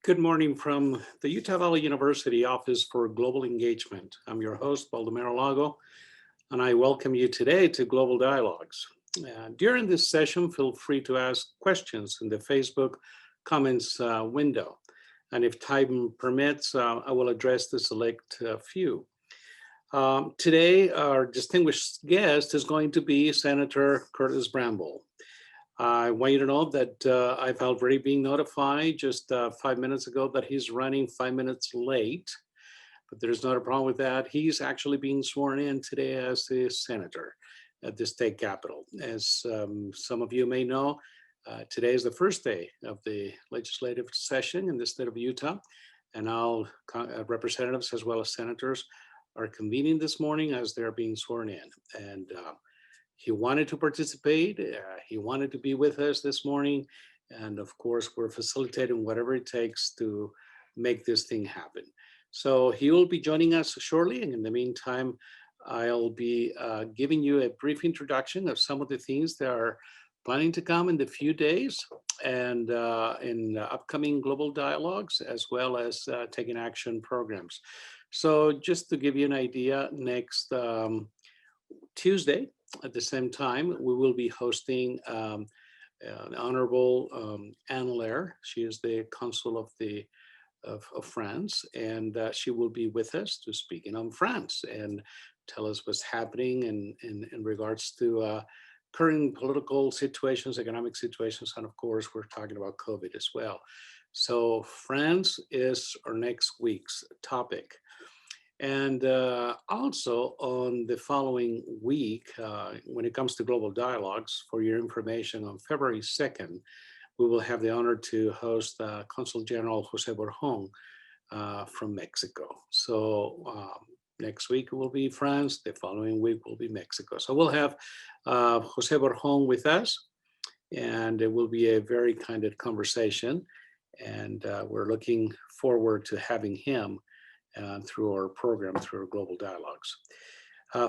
Good morning from the Utah Valley University Office for Global Engagement. I'm your host, Baldomero Lago, and I welcome you today to Global Dialogues. During this session, feel free to ask questions in the Facebook comments window. And if time permits, I will address the select few. Today, our distinguished guest is going to be Senator Curtis Bramble. I want you to know that I've already been notified just 5 minutes ago that he's running 5 minutes late, but there's not a problem with that. He's actually being sworn in today as the senator at the state capitol. As some of you may know, today is the first day of the legislative session in the state of Utah, and all representatives as well as senators are convening this morning as they're being sworn in. And he wanted to participate. He wanted to be with us this morning. And of course, we're facilitating whatever it takes to make this thing happen. So he will be joining us shortly. And in the meantime, I'll be giving you a brief introduction of some of the things that are planning to come in the few days and in upcoming global dialogues, as well as taking action programs. So just to give you an idea, next Tuesday, at the same time, we will be hosting the Honorable Anne Lair. She is the Consul of France, and she will be with us to speak on France and tell us what's happening in regards to current political situations, economic situations, and of course, we're talking about COVID as well. So France is our next week's topic. And also on the following week, when it comes to global dialogues, for your information, on February 2nd, we will have the honor to host Consul General Jose Borjon from Mexico. So next week will be France, the following week will be Mexico. So we'll have Jose Borjon with us, and it will be a very candid conversation. And we're looking forward to having him through our program, through our global dialogues.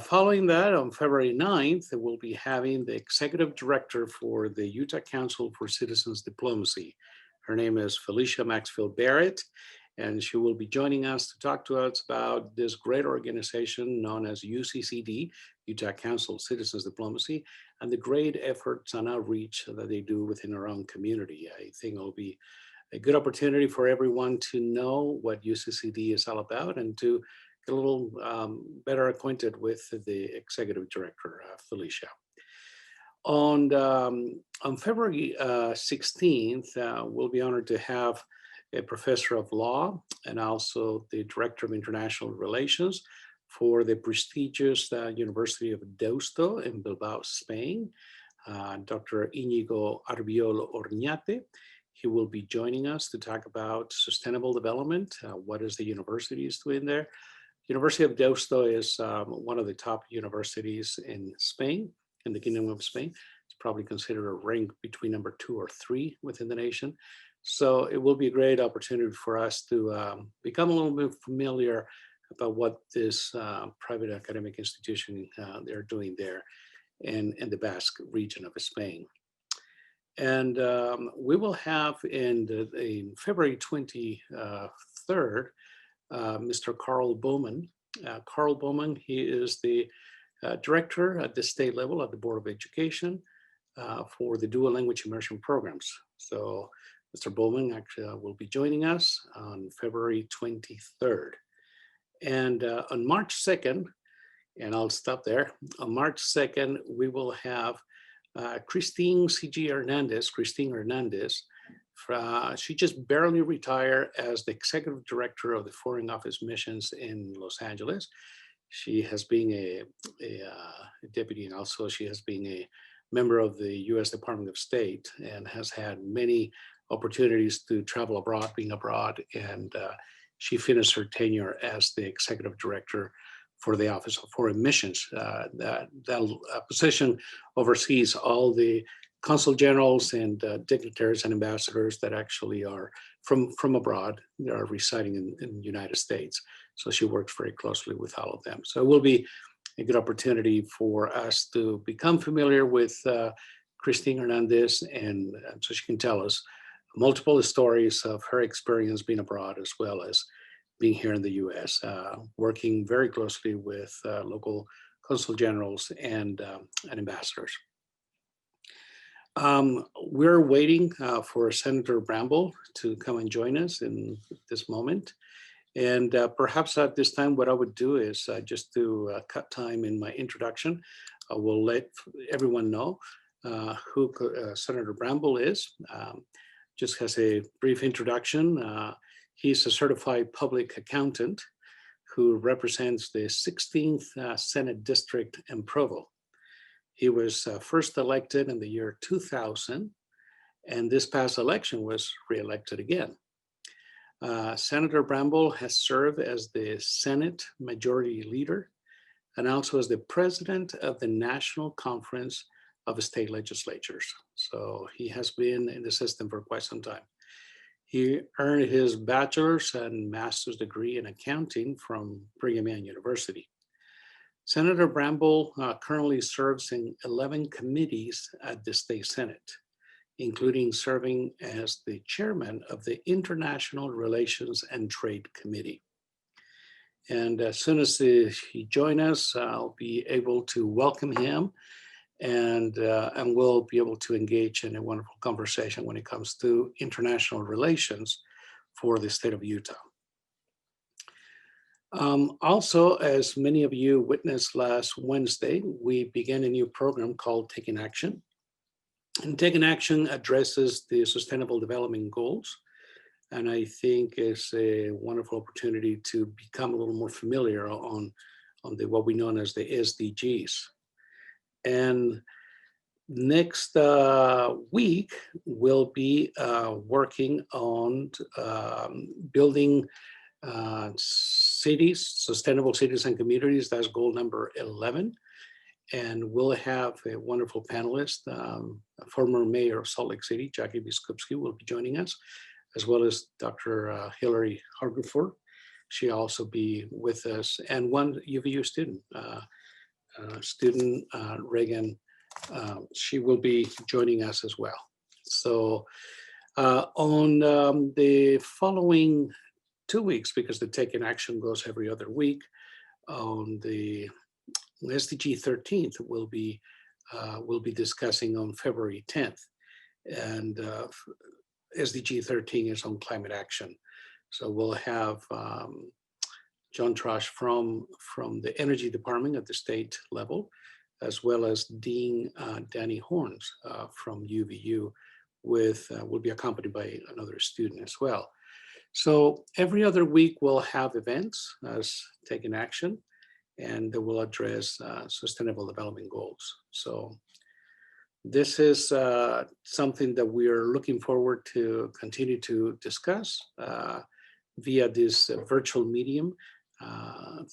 Following that, on February 9th, we'll be having the executive director for the Utah Council for Citizens Diplomacy. Her name is Felicia Maxfield Barrett, and she will be joining us to talk to us about this great organization known as UCCD, Utah Council of Citizens Diplomacy, and the great efforts on outreach that they do within our own community. I think it'll be a good opportunity for everyone to know what UCCD is all about and to get a little better acquainted with the executive director, Felicia. On February 16th, we'll be honored to have a professor of law and also the director of international relations for the prestigious University of Deusto in Bilbao, Spain, Dr. Íñigo Arbiol Orñate. He will be joining us to talk about sustainable development. What is the university is doing there? University of Deusto is one of the top universities in Spain, in the Kingdom of Spain. It's probably considered a rank between number 2 or 3 within the nation. So it will be a great opportunity for us to become a little bit familiar about what this private academic institution they're doing there in the Basque region of Spain. And we will have in February 23rd, Mr. Carl Bowman. Carl Bowman, he is the director at the state level at the Board of Education for the dual language immersion programs. So Mr. Bowman actually will be joining us on February 23rd. And on March 2nd, and I'll stop there, on March 2nd, we will have Christine Hernandez. She just barely retired as the executive director of the Foreign Office Missions in Los Angeles. She has been a deputy, and also she has been a member of the U.S. Department of State and has had many opportunities to travel abroad, being abroad, and she finished her tenure as the executive director for the Office of Foreign Missions. That position oversees all the consul generals and dignitaries and ambassadors that actually are from abroad, that are residing in the United States. So she works very closely with all of them. So it will be a good opportunity for us to become familiar with Christine Hernandez, and so she can tell us multiple stories of her experience being abroad as well as being here in the U.S., working very closely with local consul generals and ambassadors. We're waiting for Senator Bramble to come and join us in this moment. And perhaps at this time, what I would do is just to cut time in my introduction, I will let everyone know who Senator Bramble is. Just as a brief introduction, he's a certified public accountant who represents the 16th Senate District in Provo. He was first elected in the year 2000, and this past election was re-elected again. Senator Bramble has served as the Senate Majority Leader and also as the President of the National Conference of State Legislatures. So he has been in the system for quite some time. He earned his bachelor's and master's degree in accounting from Brigham Young University. Senator Bramble currently serves in 11 committees at the State Senate, including serving as the chairman of the International Relations and Trade Committee. And as soon as he joins us, I'll be able to welcome him and we'll be able to engage in a wonderful conversation when it comes to international relations for the state of Utah. Also, as many of you witnessed last Wednesday, we began a new program called Taking Action. And Taking Action addresses the Sustainable Development Goals. And I think it's a wonderful opportunity to become a little more familiar on what we know as the SDGs. And next week, we'll be working on building cities, sustainable cities and communities. That's goal number 11. And we'll have a wonderful panelist, former mayor of Salt Lake City, Jackie Biskupski, will be joining us, as well as Dr. Hillary Hargriford. She'll also be with us, and one UVU student, Reagan, she will be joining us as well. So on the following 2 weeks, because the Taking Action goes every other week, on the SDG 13th, we'll be discussing on February 10th, and SDG 13 is on climate action. So we'll have John Trosh from the Energy Department at the state level, as well as Dean Danny Horns from UVU, will be accompanied by another student as well. So every other week we'll have events as Taking Action, and they will address sustainable development goals. So this is something that we are looking forward to continue to discuss via this virtual medium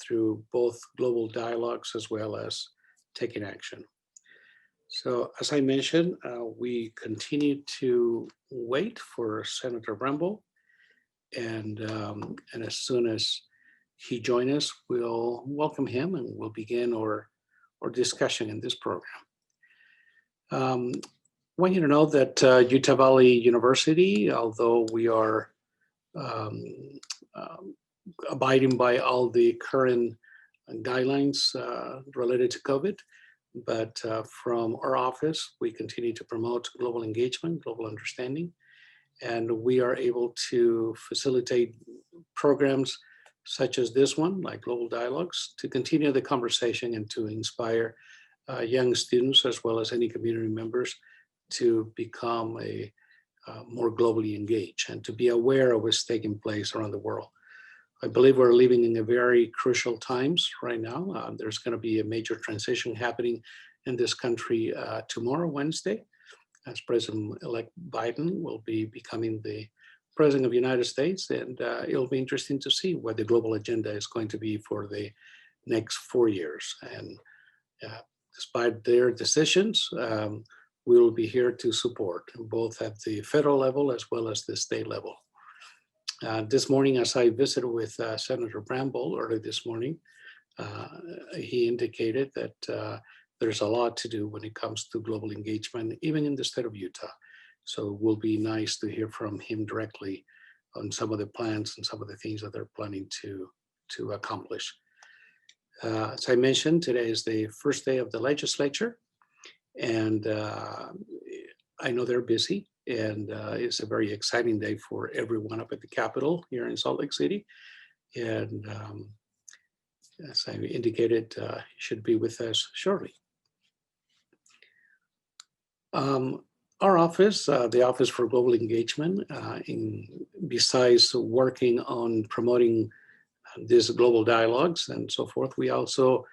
through both global dialogues as well as Taking Action. So as I mentioned, we continue to wait for Senator Bramble, and as soon as he joins us, we'll welcome him and we'll begin our discussion in this program. I want you to know that Utah Valley University, although we are abiding by all the current guidelines related to COVID, but from our office, we continue to promote global engagement, global understanding, and we are able to facilitate programs such as this one, like Global Dialogues, to continue the conversation and to inspire young students as well as any community members to become more globally engaged and to be aware of what's taking place around the world. I believe we're living in a very crucial times right now. There's going to be a major transition happening in this country tomorrow, Wednesday, as President-elect Biden will be becoming the President of the United States, and it'll be interesting to see what the global agenda is going to be for the next 4 years. And despite their decisions, we will be here to support both at the federal level as well as the state level. This morning, as I visited with Senator Bramble early this morning, he indicated that there's a lot to do when it comes to global engagement, even in the state of Utah. So it will be nice to hear from him directly on some of the plans and some of the things that they're planning to accomplish. As I mentioned, today is the first day of the legislature, and I know they're busy, and it's a very exciting day for everyone up at the Capitol here in Salt Lake City. And as I indicated, he should be with us shortly. Our office, the Office for Global Engagement, besides working on promoting these global dialogues and so forth, we also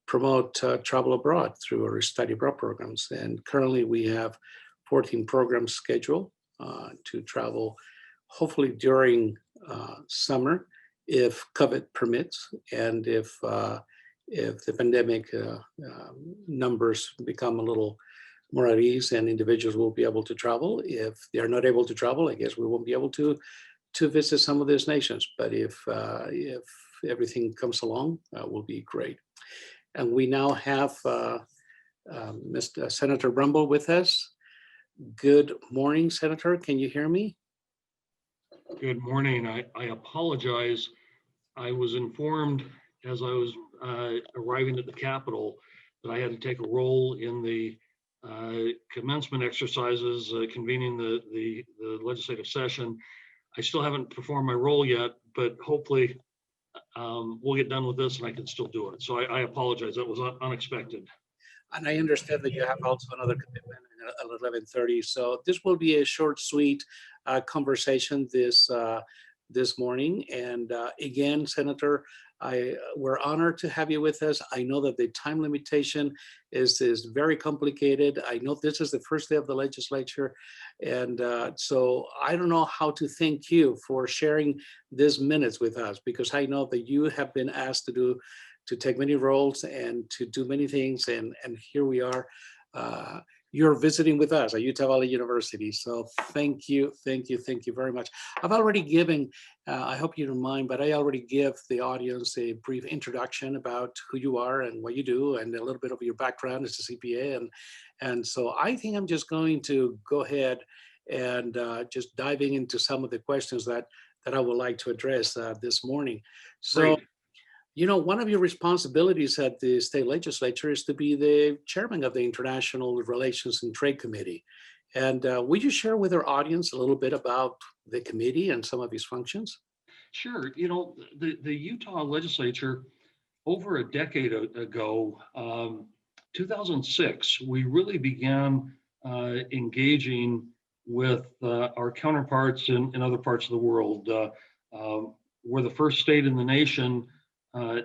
promote travel abroad through our study abroad programs. And currently we have 14 programs scheduled to travel, hopefully during summer, if COVID permits, and if the pandemic numbers become a little more at ease and individuals will be able to travel. If they're not able to travel, I guess we won't be able to visit some of these nations. But if everything comes along, will be great. And we now have Mr. Senator Bramble with us. Good morning, Senator. Can you hear me? Good morning. I apologize. I was informed as I was arriving at the Capitol that I had to take a role in the commencement exercises convening the legislative session. I still haven't performed my role yet, but hopefully we'll get done with this and I can still do it. So I apologize. That was unexpected. And I understand that you have also another commitment at 11:30. So this will be a short, sweet conversation this morning. And again, Senator, we're honored to have you with us. I know that the time limitation is very complicated. I know this is the first day of the legislature. And so I don't know how to thank you for sharing these minutes with us, because I know that you have been asked to take many roles and to do many things. And here we are. You're visiting with us at Utah Valley University. So thank you very much. I've already given, I hope you don't mind, but I already give the audience a brief introduction about who you are and what you do and a little bit of your background as a CPA. And so I think I'm just going to go ahead and just diving into some of the questions that I would like to address this morning. So. Great. You know, one of your responsibilities at the state legislature is to be the chairman of the International Relations and Trade Committee. And would you share with our audience a little bit about the committee and some of its functions? Sure. You know, the Utah legislature, over a decade ago, 2006, we really began engaging with our counterparts in other parts of the world. We're the first state in the nation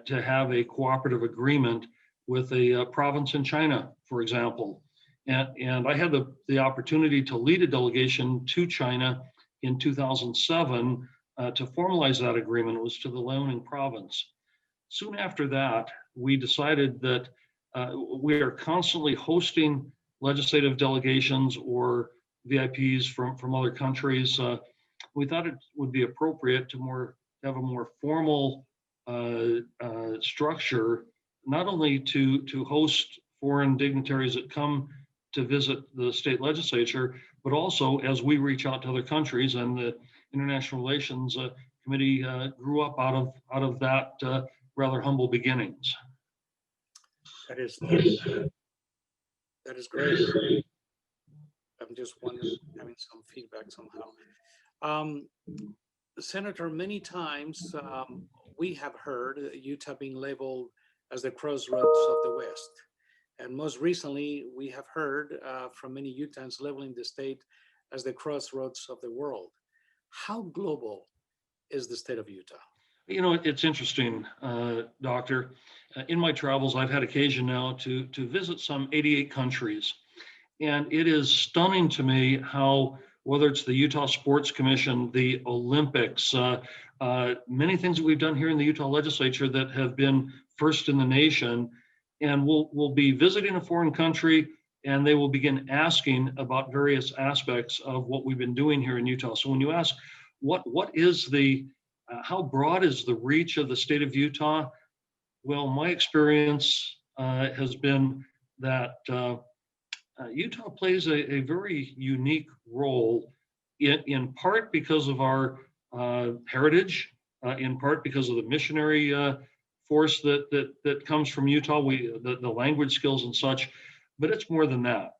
to have a cooperative agreement with a province in China, for example. And I had the opportunity to lead a delegation to China in 2007 to formalize that agreement. It was to the Liaoning province. Soon after that, we decided that we are constantly hosting legislative delegations or VIPs from other countries. We thought it would be appropriate to have a more formal structure, not only to host foreign dignitaries that come to visit the state legislature, but also as we reach out to other countries. And the International Relations Committee grew up out of that rather humble beginnings. That is great. I'm just having some feedback somehow. Senator, many times we have heard Utah being labeled as the crossroads of the West. And most recently, we have heard from many Utahns labeling the state as the crossroads of the world. How global is the state of Utah? You know, it's interesting, Doctor. In my travels, I've had occasion now to visit some 88 countries. And it is stunning to me how, whether it's the Utah Sports Commission, the Olympics, many things that we've done here in the Utah legislature that have been first in the nation, and we'll be visiting a foreign country and they will begin asking about various aspects of what we've been doing here in Utah. So when you ask what is how broad is the reach of the state of Utah? Well, my experience has been that Utah plays a very unique role in part because of our heritage, in part because of the missionary force that comes from Utah, the language skills and such, but it's more than that.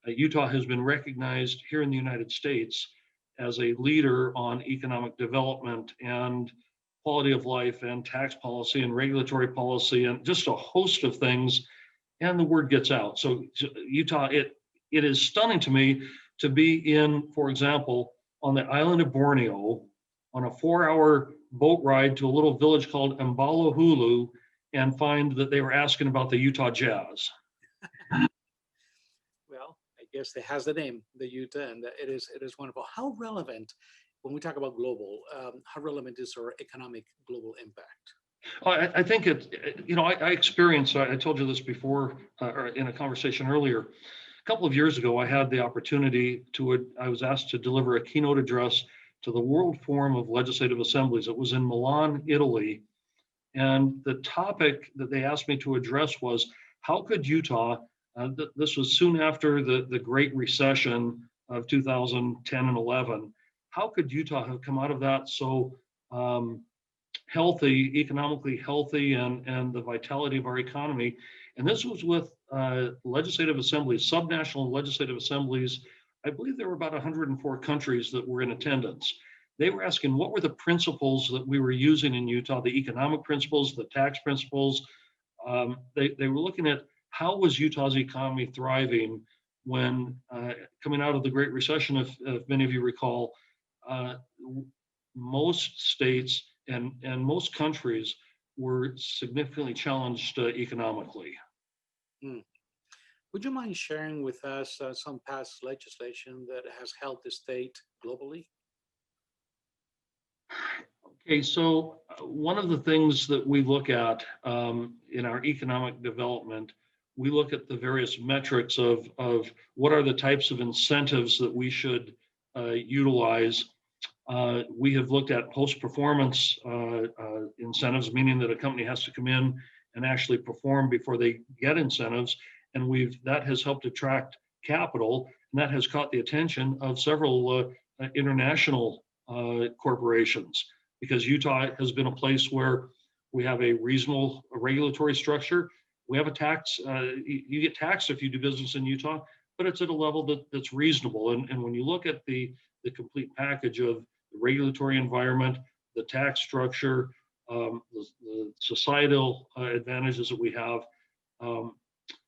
Utah has been recognized here in the United States as a leader on economic development and quality of life and tax policy and regulatory policy and just a host of things, and the word gets out. So Utah, it is stunning to me to be in, for example, on the island of Borneo on a 4-hour boat ride to a little village called Hulu and find that they were asking about the Utah Jazz. Well, I guess it has the name, the Utah, and it is wonderful. How relevant, when we talk about global, how relevant is our economic global impact? I think I experienced, I told you this before or in a conversation earlier, a couple of years ago, I had the opportunity I was asked to deliver a keynote address to the World Forum of Legislative Assemblies. It was in Milan, Italy. And the topic that they asked me to address was, how could Utah, this was soon after the Great Recession of 2010 and 11, how could Utah have come out of that so healthy, economically healthy, and the vitality of our economy? And this was with legislative assemblies, subnational legislative assemblies. I believe there were about 104 countries that were in attendance. They were asking what were the principles that we were using in Utah, the economic principles, the tax principles. They were looking at how was Utah's economy thriving when coming out of the Great Recession, if many of you recall, most states and most countries were significantly challenged economically. Would you mind sharing with us some past legislation that has helped the state globally? Okay, so one of the things that we look at in our economic development, we look at the various metrics of what are the types of incentives that we should utilize. We have looked at post-performance incentives, meaning that a company has to come in and actually perform before they get incentives. And that has helped attract capital, and that has caught the attention of several international corporations, because Utah has been a place where we have a reasonable regulatory structure. We have a tax, you get taxed if you do business in Utah, but it's at a level that's reasonable. And when you look at the complete package of the regulatory environment, the tax structure, the societal advantages that we have,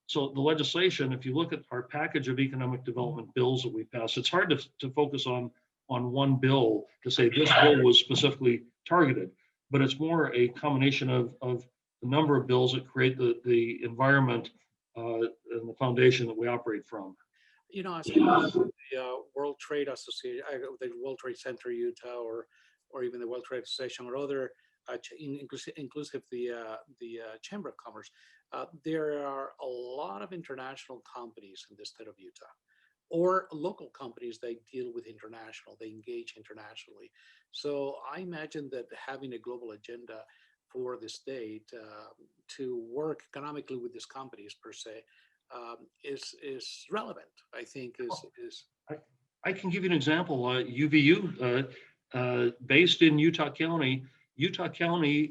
so the legislation, if you look at our package of economic development bills that we passed, it's hard to focus on one bill to say this bill was specifically targeted, but it's more a combination of the number of bills that create the environment and the foundation that we operate from. You know, as the World Trade Association, the World Trade Center Utah, or even the World Trade Association, or other, inclusive the Chamber of Commerce, there are a lot of international companies in the state of Utah, or local companies that deal with international, they engage internationally. So I imagine that having a global agenda for the state to work economically with these companies per se is relevant, I think is. I can give you an example. UVU, based in Utah County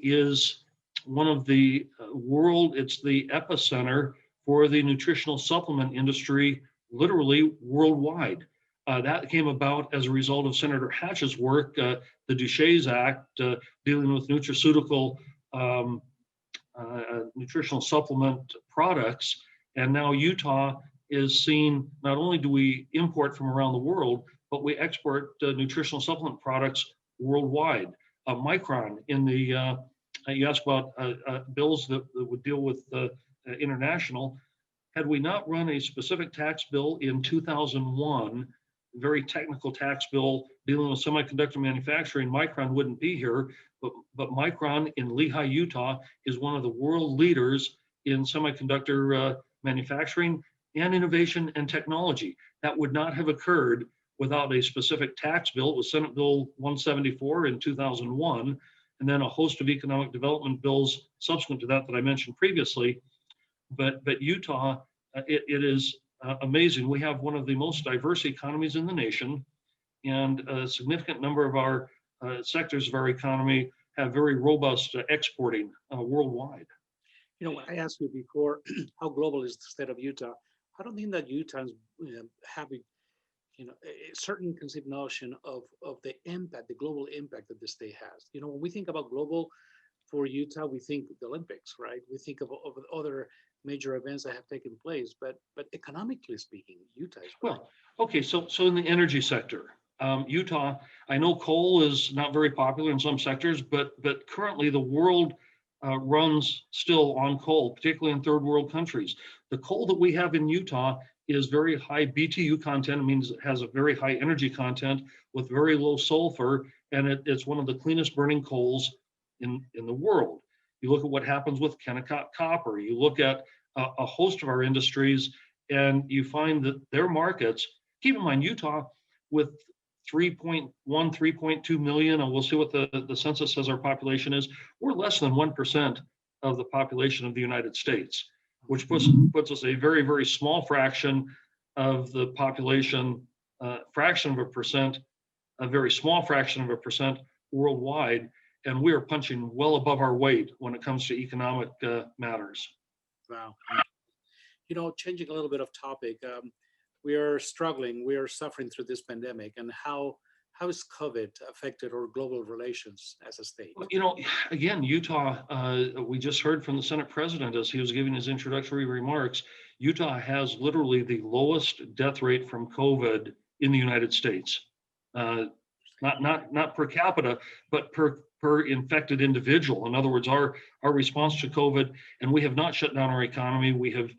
is one of the it's the epicenter for the nutritional supplement industry, literally worldwide. That came about as a result of Senator Hatch's work, the Duchesne's Act, dealing with nutraceutical nutritional supplement products. And now Utah is seen, not only do we import from around the world, but we export nutritional supplement products worldwide. Micron, you asked about bills that would deal with international. Had we not run a specific tax bill in 2001, very technical tax bill dealing with semiconductor manufacturing, Micron wouldn't be here. But Micron in Lehi, Utah, is one of the world leaders in semiconductor manufacturing and innovation and technology. That would not have occurred without a specific tax bill. It was Senate Bill 174 in 2001, and then a host of economic development bills subsequent to that I mentioned previously. But Utah, it is amazing. We have one of the most diverse economies in the nation, and a significant number of our sectors of our economy have very robust exporting worldwide. You know, I asked you before, how global is the state of Utah? I don't think that Utahns have a certain conceived notion of the impact, the global impact that the state has. You know, when we think about global for Utah, we think the Olympics, right? We think of other major events that have taken place, but economically speaking, Utah is Well, okay, so in the energy sector, Utah, I know coal is not very popular in some sectors, but currently the world runs still on coal, particularly in third world countries. The coal that we have in Utah is very high BTU content. It means it has a very high energy content with very low sulfur, and it's one of the cleanest burning coals in the world. You look at what happens with Kennecott copper. You look at a host of our industries, and you find that their markets, keep in mind, Utah with 3.1, 3.2 million, and we'll see what the census says our population is, we're less than 1% of the population of the United States, which puts us a very, very small fraction of the population, fraction of a percent, a very small fraction of a percent worldwide, and we are punching well above our weight when it comes to economic matters. wow. You know, changing a little bit of topic, we are struggling, we are suffering through this pandemic, and how has COVID affected our global relations as a state? You know, again, Utah, we just heard from the Senate president as he was giving his introductory remarks, Utah has literally the lowest death rate from COVID in the United States. Not per capita, but per infected individual. In other words, our response to COVID, and we have not shut down our economy. We have,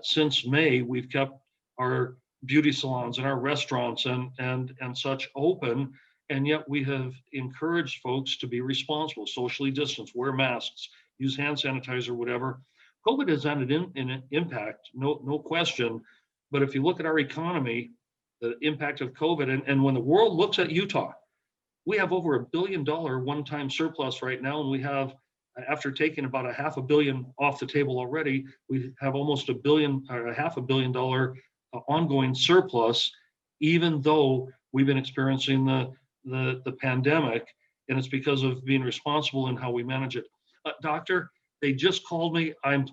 since May, we've kept our beauty salons and our restaurants and such open, and yet we have encouraged folks to be responsible, socially distance, wear masks, use hand sanitizer, whatever. COVID has had an impact, no question. But if you look at our economy, the impact of COVID, and when the world looks at Utah, we have over $1 billion one-time surplus right now, and we have, after taking about $500 million off the table already, we have almost $1 billion or $500 million ongoing surplus, even though we've been experiencing the pandemic, and it's because of being responsible in how we manage it. Doctor, they just called me. I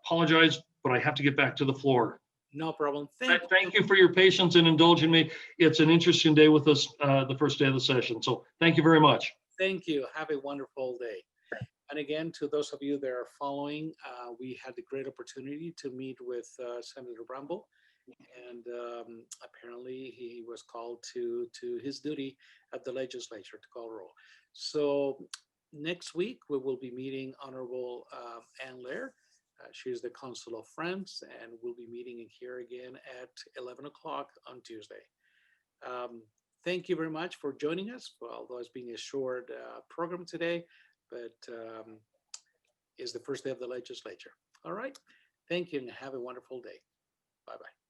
apologize, but I have to get back to the floor. No problem. Thank you for your patience and indulging me. It's an interesting day with us, the first day of the session. So thank you very much. Thank you. Have a wonderful day. And again, to those of you that are following, we had the great opportunity to meet with Senator Bramble. And apparently he was called to his duty at the legislature to call roll. So next week, we will be meeting Honorable Ann Lair. She's the Consul of France, and we'll be meeting here again at 11 o'clock on Tuesday. Thank you very much for joining us, although it's been a short program today, but it's the first day of the legislature. All right. Thank you, and have a wonderful day. Bye-bye.